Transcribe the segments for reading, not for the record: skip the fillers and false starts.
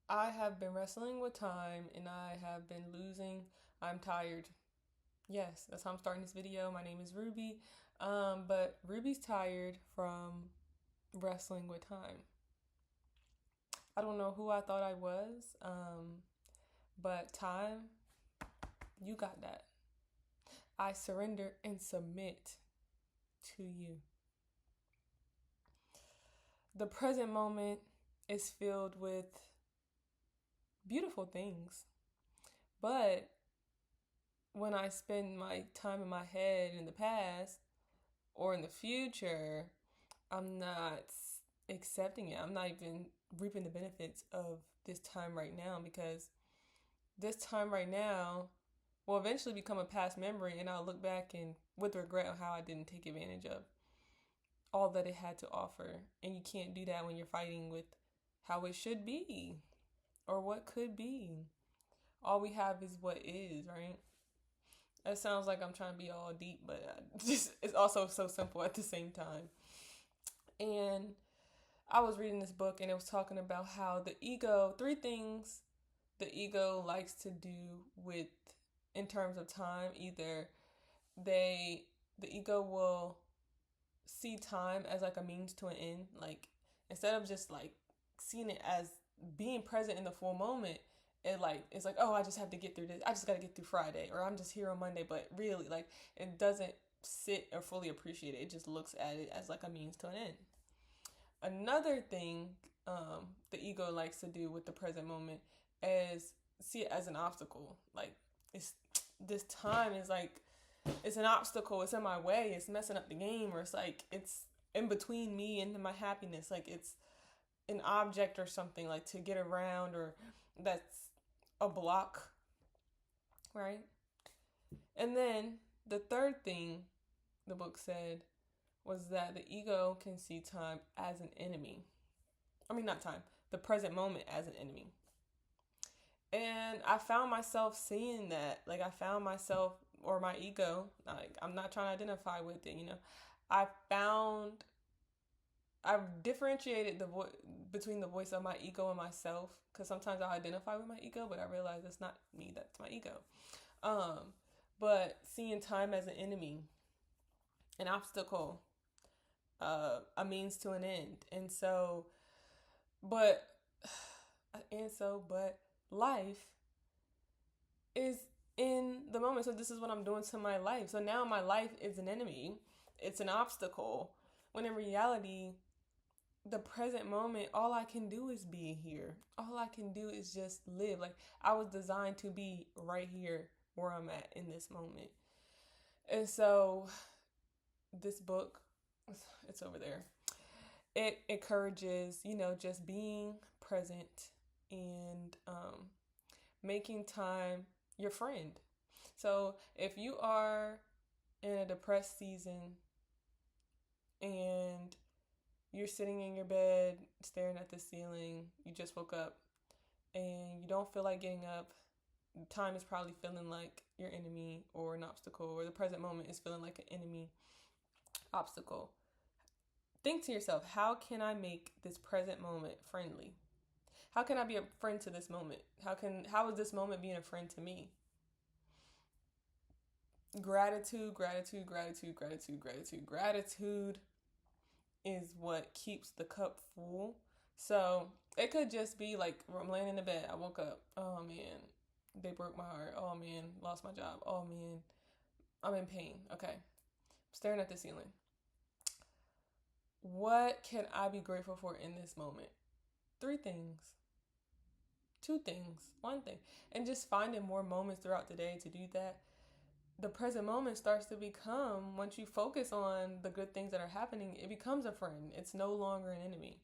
I have been wrestling with time and I have been losing. I'm tired. Yes, that's how I'm starting this video. My name is Ruby. But Ruby's tired from wrestling with time. I don't know who I thought I was, but time, you got that. I surrender and submit to you. The present moment is filled with beautiful things, but when I spend my time in my head in the past or in the future, I'm not accepting it. I'm not even reaping the benefits of this time right now because this time right now will eventually become a past memory and I'll look back and with regret on how I didn't take advantage of all that it had to offer. And you can't do that when you're fighting with how it should be or what could be. All we have is what is, right? That sounds like I'm trying to be all deep, but just it's also so simple at the same time. And I was reading this book and it was talking about how the ego, three things the ego likes to do with in terms of time. Either they the ego will see time as like a means to an end, like instead of just like seeing it as being present in the full moment, it's like, oh, I just have to get through this, I just got to get through Friday, or I'm just here on Monday. But really, like, it doesn't sit or fully appreciate it. It just looks at it as like a means to an end. Another thing the ego likes to do with the present moment is see it as an obstacle. Like, it's this time is like it's an obstacle. It's in my way. It's messing up the game, or it's like it's in between me and my happiness. Like it's an object or something like to get around, or that's a block, right? And then the third thing the book said was that the ego can see time as an enemy. I mean, not time, the present moment as an enemy. And I found myself seeing that. Like, I found myself, or my ego, like, I'm not trying to identify with it, I found, I've differentiated between the voice of my ego and myself, because sometimes I identify with my ego, but I realize it's not me, that's my ego. Um, but seeing time as an enemy, an obstacle, a means to an end. But, but life is in the moment. So this is what I'm doing to my life. So now my life is an enemy. It's an obstacle. When in reality, the present moment, all I can do is be here. All I can do is just live. Like, I was designed to be right here where I'm at in this moment. And so this book, it's over there. It encourages, just being present and making time your friend. So if you are in a depressed season and you're sitting in your bed staring at the ceiling, you just woke up and you don't feel like getting up, time is probably feeling like your enemy or an obstacle, or the present moment is feeling like an enemy obstacle. Think to yourself, how can I make this present moment friendly? How can I be a friend to this moment? How is this moment being a friend to me? Gratitude, gratitude, gratitude, gratitude, gratitude. Gratitude is what keeps the cup full. So it could just be like I'm laying in the bed. I woke up. Oh man, they broke my heart. Oh man, lost my job. Oh man, I'm in pain. Okay, I'm staring at the ceiling. What can I be grateful for in this moment? Three things. Two things. One thing. And just finding more moments throughout the day to do that. The present moment starts to become, once you focus on the good things that are happening, it becomes a friend. It's no longer an enemy.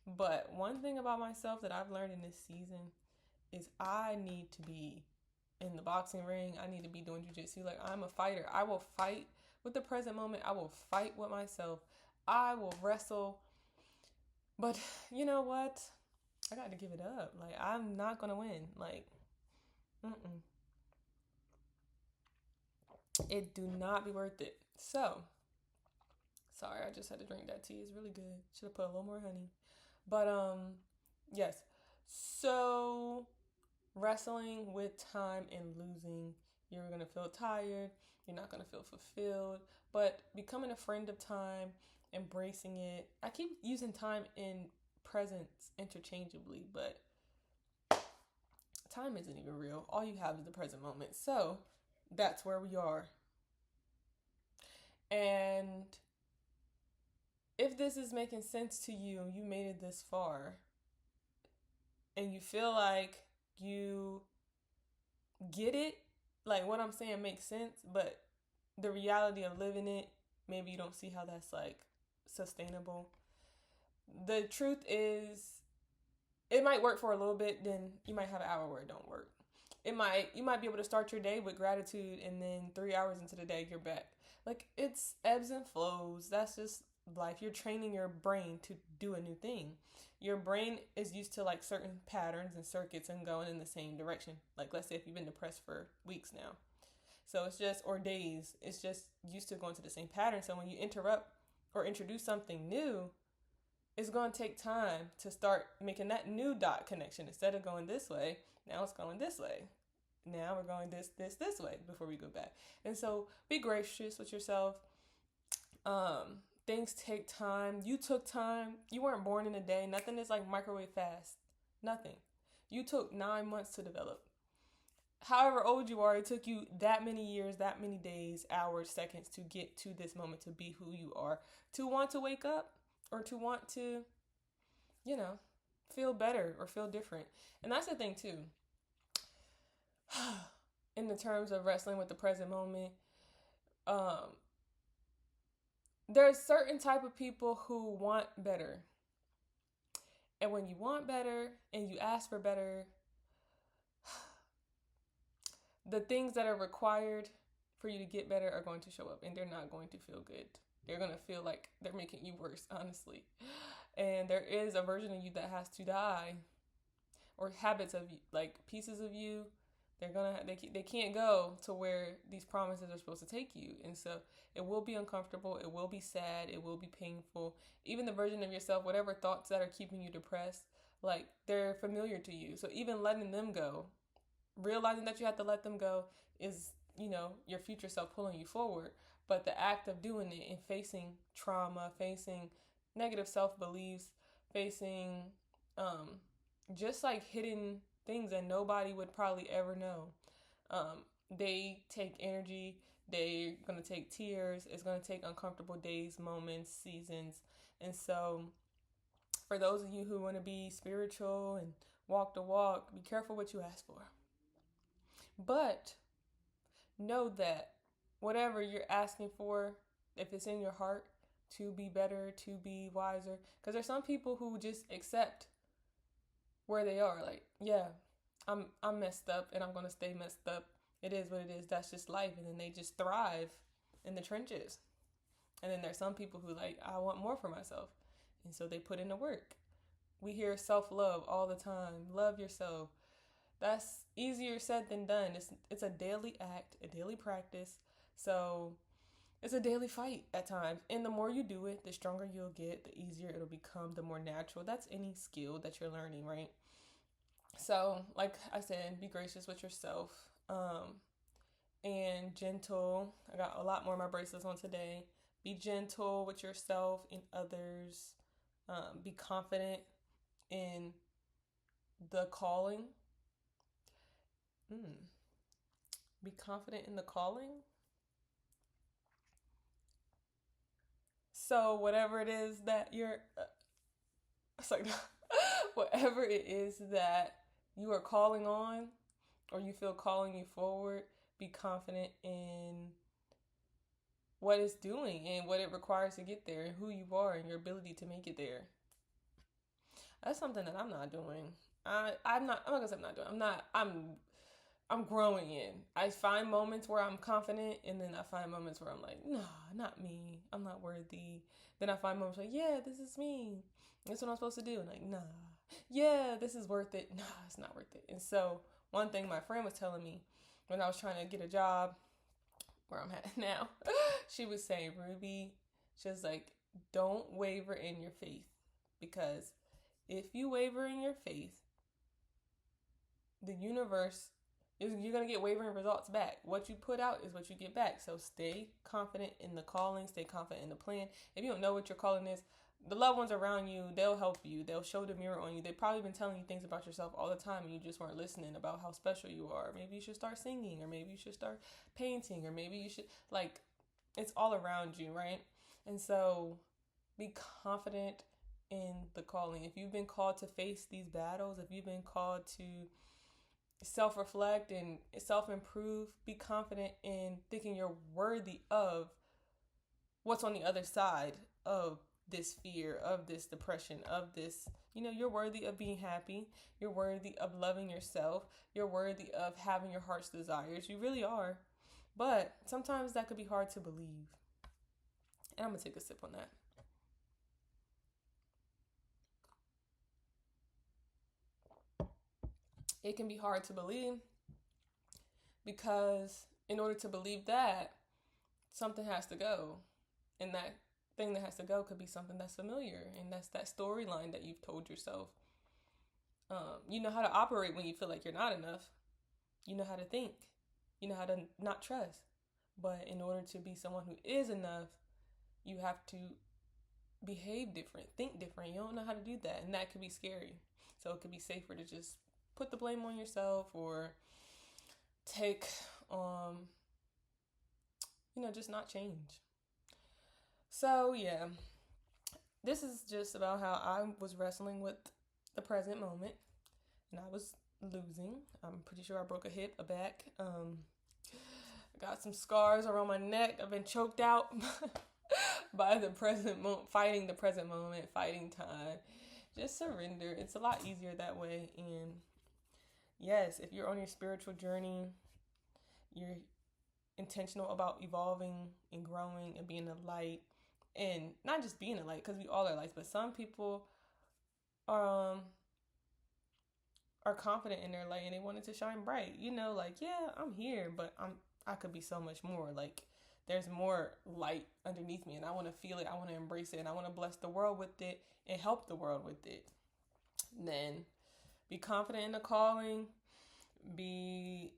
But one thing about myself that I've learned in this season is I need to be in the boxing ring. I need to be doing jujitsu. Like, I'm a fighter. I will fight with the present moment. I will fight with myself. I will wrestle. But you know what? I got to give it up. Like, I'm not going to win. Like, mm-mm. It do not be worth it. So, sorry, I just had to drink that tea. It's really good. Should have put a little more honey. But yes. So, wrestling with time and losing, you're going to feel tired, you're not going to feel fulfilled, but becoming a friend of time, embracing it. I keep using time and presence interchangeably, but time isn't even real. All you have is the present moment. So, that's where we are. And if this is making sense to you, you made it this far, and you feel like you get it, like what I'm saying makes sense, but the reality of living it, maybe you don't see how that's like sustainable. The truth is, it might work for a little bit, then you might have an hour where it don't work. You might be able to start your day with gratitude, and then 3 hours into the day you're back. Like, it's ebbs and flows. That's just life. You're training your brain to do a new thing. Your brain is used to like certain patterns and circuits and going in the same direction. Like, let's say if you've been depressed for weeks now, so it's just, or days, it's just used to going to the same pattern. So when you interrupt or introduce something new, it's going to take time to start making that new dot connection. Instead of going this way, now it's going this way. Now we're going this way before we go back. And so be gracious with yourself. Things take time. You took time. You weren't born in a day. Nothing is like microwave fast. Nothing. You took 9 months to develop. However old you are, it took you that many years, that many days, hours, seconds to get to this moment, to be who you are, to want to wake up, or to want to, you know, feel better or feel different. And that's the thing too. In the terms of wrestling with the present moment, um, there's certain type of people who want better. And when you want better and you ask for better, the things that are required for you to get better are going to show up, and they're not going to feel good. They're going to feel like they're making you worse, honestly. And there is a version of you that has to die, or habits of you, like pieces of you. They can't go to where these promises are supposed to take you. And so it will be uncomfortable, it will be sad, it will be painful. Even the version of yourself, whatever thoughts that are keeping you depressed, like, they're familiar to you. So even letting them go, realizing that you have to let them go, is, your future self pulling you forward. But the act of doing it and facing trauma, facing negative self beliefs, facing just like hidden things that nobody would probably ever know, they take energy. They're going to take tears. It's going to take uncomfortable days, moments, seasons. And so for those of you who want to be spiritual and walk the walk, be careful what you ask for. But know that whatever you're asking for, if it's in your heart to be better, to be wiser, because there's some people who just accept where they are. Like, yeah, I'm messed up and I'm going to stay messed up. It is what it is. That's just life. And then they just thrive in the trenches. And then there's some people who like, I want more for myself. And so they put in the work. We hear self-love all the time. Love yourself. That's easier said than done. It's a daily act, a daily practice. So it's a daily fight at times. And the more you do it, the stronger you'll get, the easier it'll become, the more natural. That's any skill that you're learning, right? So, like I said, be gracious with yourself, and gentle. I got a lot more of my bracelets on today. Be gentle with yourself and others. Be confident in the calling. Be confident in the calling. So whatever it is that you're, it's like, whatever it is that you are calling on, or you feel calling you forward, be confident in what it's doing and what it requires to get there, and who you are and your ability to make it there. That's something that I'm not doing. I'm not gonna say I'm not doing. I'm growing in. I find moments where I'm confident, and then I find moments where I'm like, nah, not me. I'm not worthy. Then I find moments like, yeah, this is me. That's what I'm supposed to do. And like, nah, yeah, this is worth it. Nah, it's not worth it. And so one thing my friend was telling me when I was trying to get a job where I'm at now, she was saying, Ruby, she was like, don't waver in your faith, because if you waver in your faith, the universe you're going to get wavering results back. What you put out is what you get back. So stay confident in the calling, stay confident in the plan. If you don't know what your calling is, the loved ones around you, they'll help you. They'll show the mirror on you. They've probably been telling you things about yourself all the time and you just weren't listening about how special you are. Maybe you should start singing, or maybe you should start painting, or maybe you should, like, it's all around you, right? And so be confident in the calling. If you've been called to face these battles, if you've been called to self-reflect and self-improve, be confident in thinking you're worthy of what's on the other side of this fear, of this depression, of this, you're worthy of being happy. You're worthy of loving yourself. You're worthy of having your heart's desires. You really are. But sometimes that could be hard to believe. And I'm going to take a sip on that. It can be hard to believe because in order to believe that, something has to go. And that thing that has to go could be something that's familiar. And that's that storyline that you've told yourself. You know how to operate when you feel like you're not enough. You know how to think. You know how to not trust. But in order to be someone who is enough, you have to behave different, think different. You don't know how to do that. And that could be scary. So it could be safer to just put the blame on yourself, or take, just not change. So yeah, this is just about how I was wrestling with the present moment, and I was losing. I'm pretty sure I broke a hip, a back. I got some scars around my neck. I've been choked out by the present moment, fighting the present moment, fighting time. Just surrender. It's a lot easier that way. And yes, if you're on your spiritual journey, you're intentional about evolving and growing and being a light, and not just being a light, because we all are lights, but some people are confident in their light and they want it to shine bright. Yeah, I'm here, but I could be so much more. Like, there's more light underneath me, and I want to feel it. I want to embrace it, and I want to bless the world with it and help the world with it. Then be confident in the calling. Be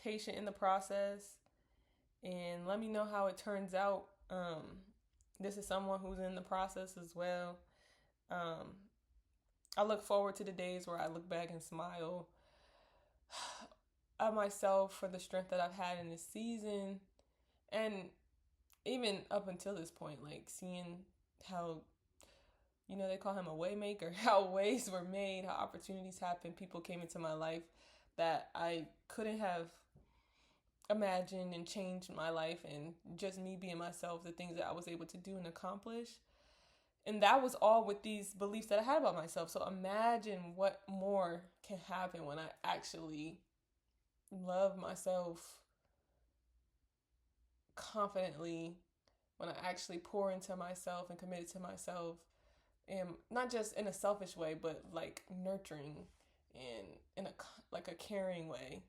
patient in the process, and let me know how it turns out. This is someone who's in the process as well. I look forward to the days where I look back and smile at myself for the strength that I've had in this season, and even up until this point, like seeing how, they call him a way maker, how ways were made, how opportunities happened, people came into my life that I couldn't have imagined, and changed my life, and just me being myself, the things that I was able to do and accomplish. And that was all with these beliefs that I had about myself. So imagine what more can happen when I actually love myself confidently, when I actually pour into myself and committed to myself, and not just in a selfish way, but like nurturing and in a caring way.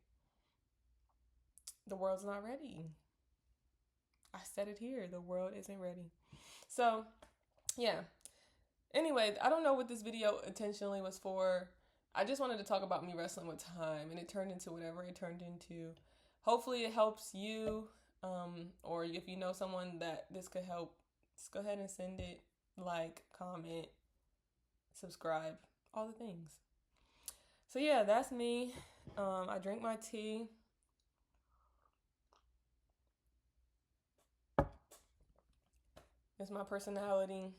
The world's not ready. I said it here. The world isn't ready. So, yeah. Anyway, I don't know what this video intentionally was for. I just wanted to talk about me wrestling with time, and it turned into whatever it turned into. Hopefully it helps you, or if you know someone that this could help, just go ahead and send it, like, comment, subscribe, all the things. So yeah, that's me. I drink my tea. It's my personality.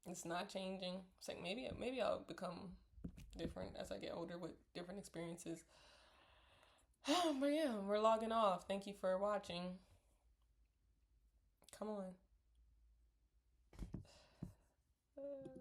It's not changing. It's like maybe I'll become different as I get older with different experiences. But yeah, we're logging off. Thank you for watching. Come on.